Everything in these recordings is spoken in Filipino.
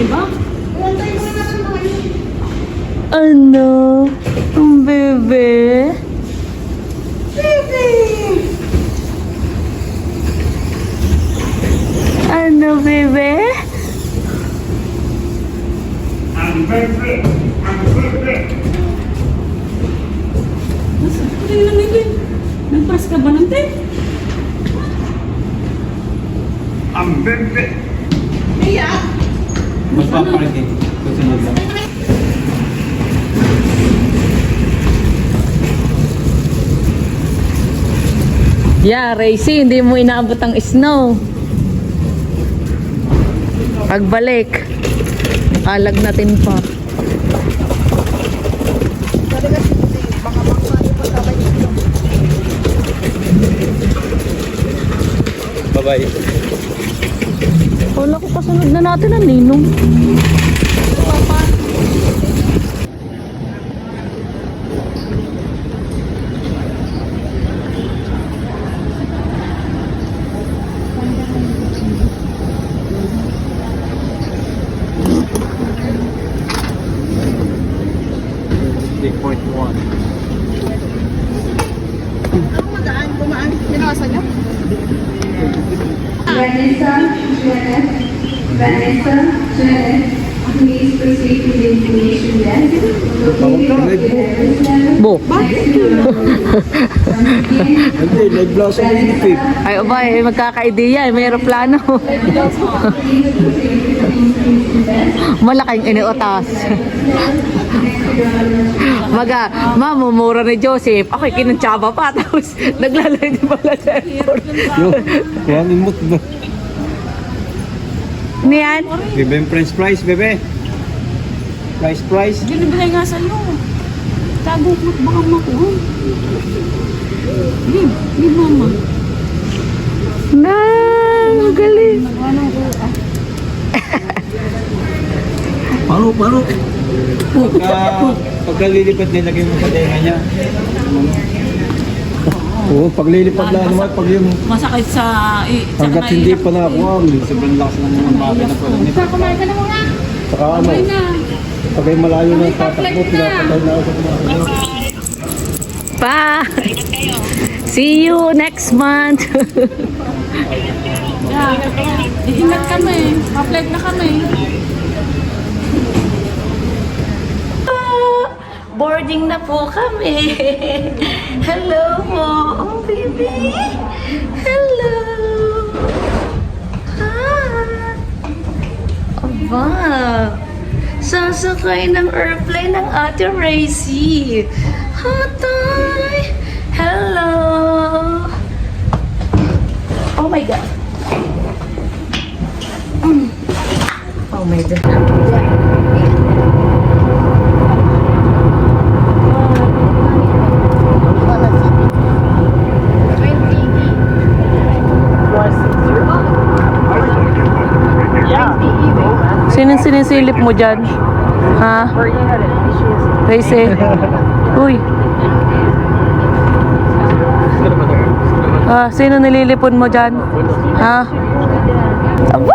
ba? Ano? Ang bebe? Ano, bebe? Ano yun lang ito? Nagpas ka ba ng tayo? Magpaparking. Susunod lang. Yeah, Racy, hindi mo inaabot ang snow. Pagbalik, nakalag natin pa. Bye-bye. Wala ko kasunod na natin ang ninong. Big point one. Vanessa, Janet, please proceed to the information desk. Located at the level Bo. Hindi, nag-blossom yung fifth. Ay, abay, magkaka-ideya. May aeroplano. Malaking iniutas. Mamumura ni Joseph. Ako'y kinuntsaba pa. Tapos, naglalay di pala sa airport. Kaya nimot ba? Ano yan? Bebe, French fries, bebe. Price. Binibigay nga sa'yo. Tago mo, baka makuha. Give mama. Na, magaling. Paro. Pagkalilipad nilagay mo sa tenga niya. Oo, paglilipad lang naman, pag yung Masakit sa... hanggat hindi pa nakakuha, sobrang lakas ng mga bagay na pala nito. Kumain ka na muna. Saka ano, Kumain na. pagay malayo na tatakbo, pinapatay na ako sa kumain. Pa! See you next month. Yeah. Iingat kami. Pa-flight na kami. Boarding na po kami. Hello mo. Oh, baby. Hello. Hi. Aba. Sasakay ng airplane ng Ate Racy. Hatay. Hello. Oh my God. Oh my God. Sinong sinisilip mo dyan? Ha? Racy? Uy. Sino nililipon mo dyan? Ha? Aba?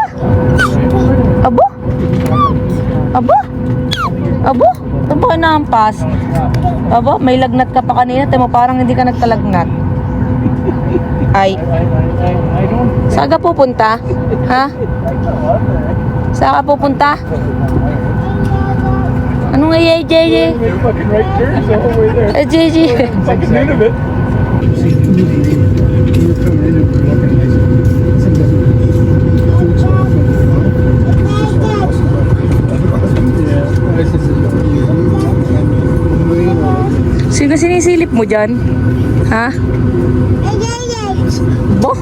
Abo? Abo? Abo? Ito ba naampas? Abo? May lagnat ka pa kanina. Temo parang hindi ka nagkalagnat. Ay. Saan ka pupunta? Ha? Saan ka pupunta? Ano nga yay, JJ? JJ. Sino sinisilip mo dyan? Ha? Bo?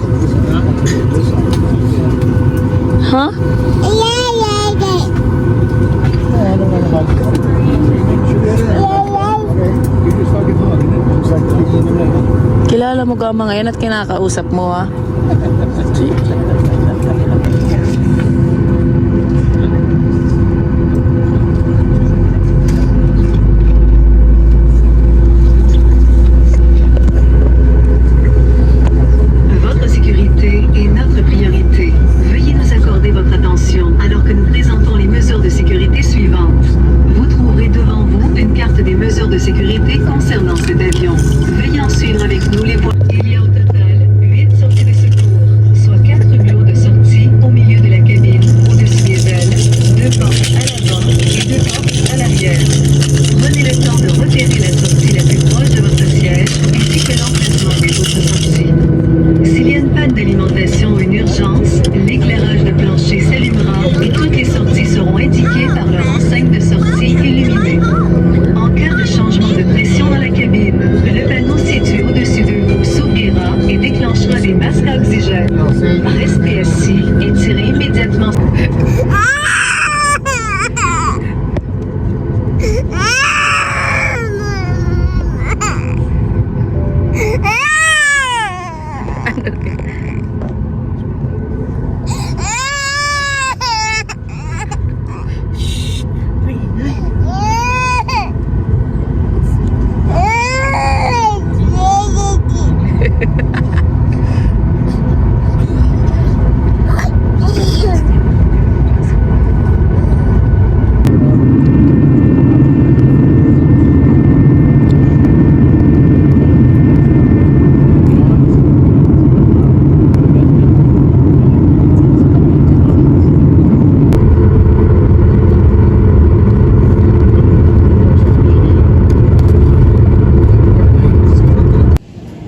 Ha? Kilala mo ka mga yan at kinakausap mo ha? Votre sécurité est notre priorité. Veuillez nous accorder votre attention alors que nous présentons les mesures de de sécurité concernant cet avion. Veuillez en suivre avec nous les points. Il y a au total 8 sorties de secours, soit 4 hublots de sortie au milieu de la cabine, au-dessus des ailes, 2 portes à l'avant et 2 portes à l'arrière. Prenez le temps de repérer la sortie la plus proche de votre siège ainsi que l'emplacement des autres sorties. S'il y a une panne d'alimentation ou une urgence, l'éclairage de plancher s'allumera et toutes les sorties seront indiquées par leur enseigne de sortie illuminée. En cas de changement de pression dans la cabine, le panneau situé au-dessus de vous s'ouvrira et déclenchera des masques à oxygène. Restez assis et tirez immédiatement.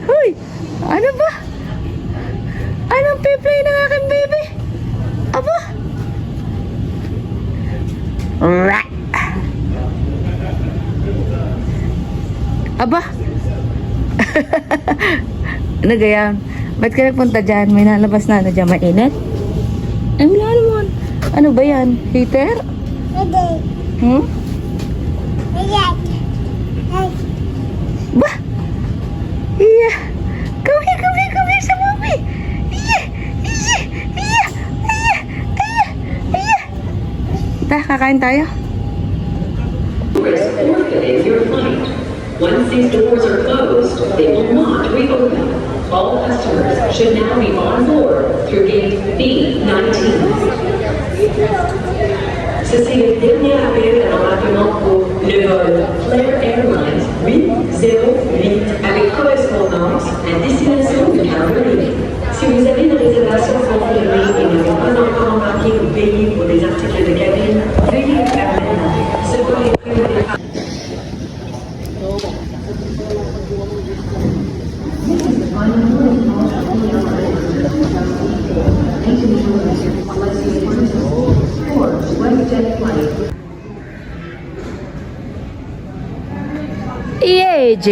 Hoy! Ano ba? Anong piplay ng aking baby? Aba? Rat! Aba? Ano ganyan? Ba't ka nagpunta dyan? May nalabas na dyan mainit? Ay, wala naman. Ano ba yan? Heater? Hmm? Ba? Yeah. Come here sa mommy. Yeah. Kakain tayo. Forfeiting your flight. Once these doors are closed, they will not reopen. All customers should now be on board through gate B19. Ceci est le dernier appel à l'embarquement pour le vol Flair Airlines 808 avec correspondance à destination de Caroline. Si vous avez une réservation confirmée et n'avez pas encore embarqué ou payé pour des articles de cabine, veuillez le faire maintenant. Ce vol est prévu. EAG.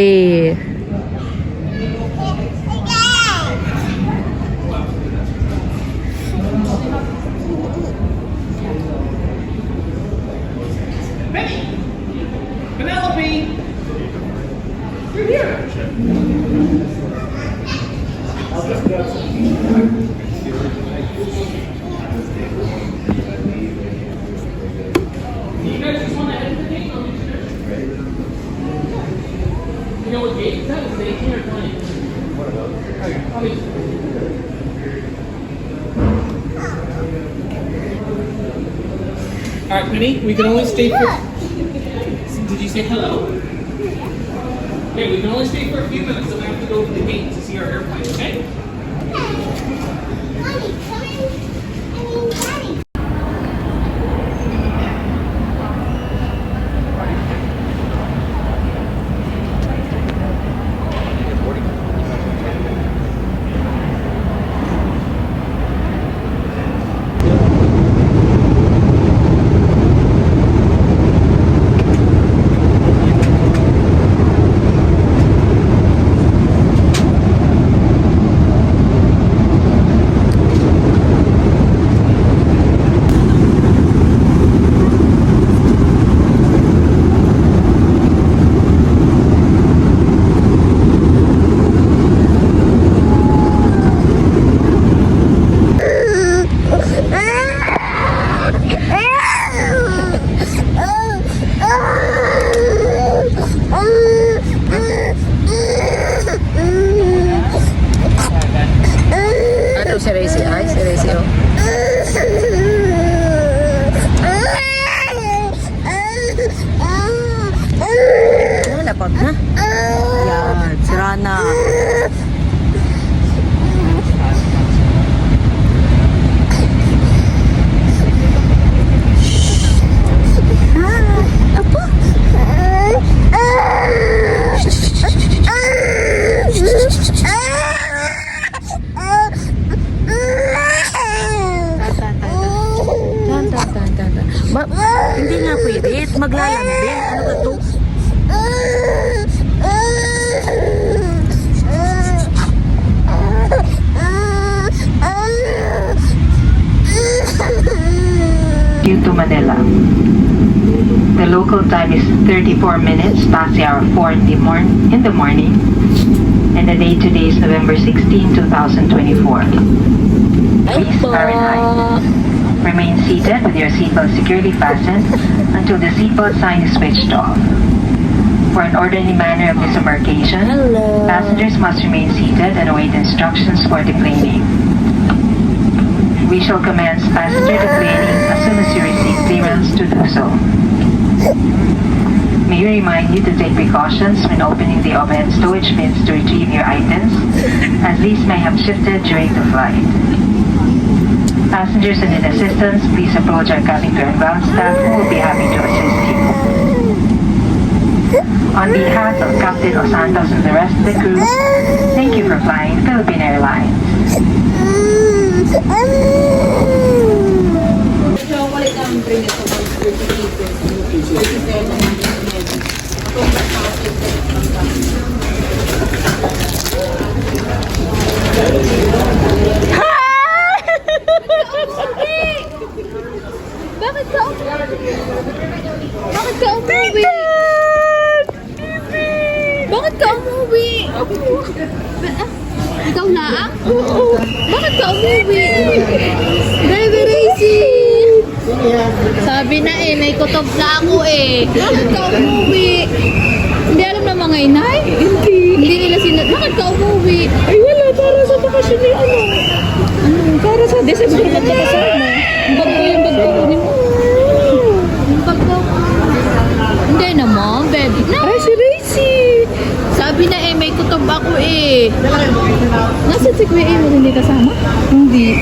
Penelope! You're here! You guys just want to head to the gate? I'll get you there. You know what gate is that? Is it 18 or 20? Okay, I'll meet you. Alright, Penny, we can only stay for... Did you say hello? Okay, we can only stay for a few minutes, so we have to go to the gate to see our airplane, okay? lapag, ha? Yan, si Rana. Hindi nga pwede. Maglalambing. Ano ba to? Due to Manila. The local time is 34 minutes past the hour 4 in the morning, and the date today is November 16, 2024. Please Fahrenheit. Remain seated with your seatbelt securely fastened until the seatbelt sign is switched off. For an orderly manner of disembarkation, passengers must remain seated and await instructions for deplaning. We shall commence passenger deplaning as soon as you receive clearance to do so. May we remind you to take precautions when opening the overhead storage bins to retrieve your items, as these may have shifted during the flight. Passengers who need assistance, please approach our cabin crew and ground staff who will be happy to assist you. On behalf of Captain Os Santos and the rest of the crew, thank you for flying Philippine Airlines. Bakit ka umuwi? Bakit ka umuwi? Bakit ka umuwi? Ikaw na ah? Bakit ka umuwi? Baby Racy! Sabi na eh, may kutob na ako eh. Bakit ka umuwi? Hindi alam ng mga inay? Hindi nila bakit ka umuwi? Ay wala, para sa bakasyon ni ano? Para sa December ba't ka kasama? Yung bag ko kunin mo. Yung bag ko. Hindi naman, baby. No. Ay, si Racy. Sabi na eh, may kutob ako eh. Nasaan si Kuya Emo? Hindi kasama? Hindi.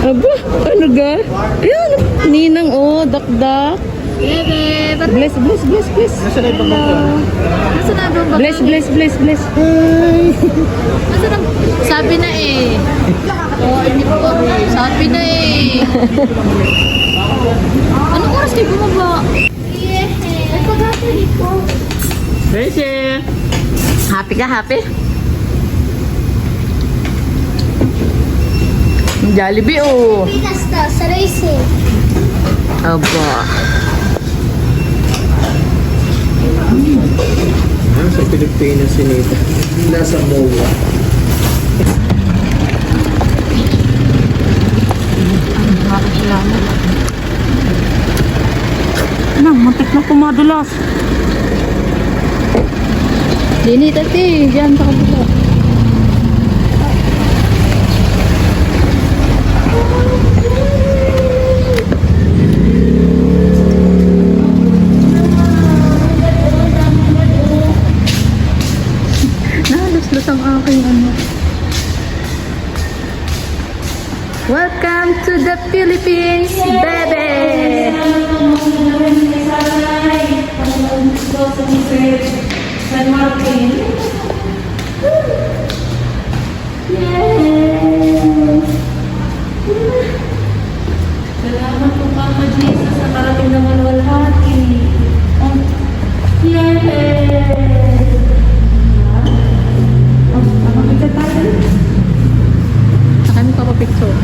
Aba, ano ga? Ayan, ninang oh, dakdak. Bebe, bless. Nasaan na ibang bangko? Nasaan na ibang bag? Bless. Nasaan na? Sabi na eh. Oh, hindi ko. Sabi na eh. Anong oras kayo bumaba? Ay, pag-happy ko. Racy! Happy ka, happy? Jollibee, oh. Pinas na, sa racing. Aba. Sa Pilipinas sinita. Nasa MOA. Muntik na kumadulas. Dini, tati. Diyan sa kabila. Nahalos-los ang aking ano. Welcome to the Philippines, baby! Salamat po Papa Jesus sa karating na malwalhati. Sa kami pa picture.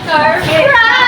Surprise!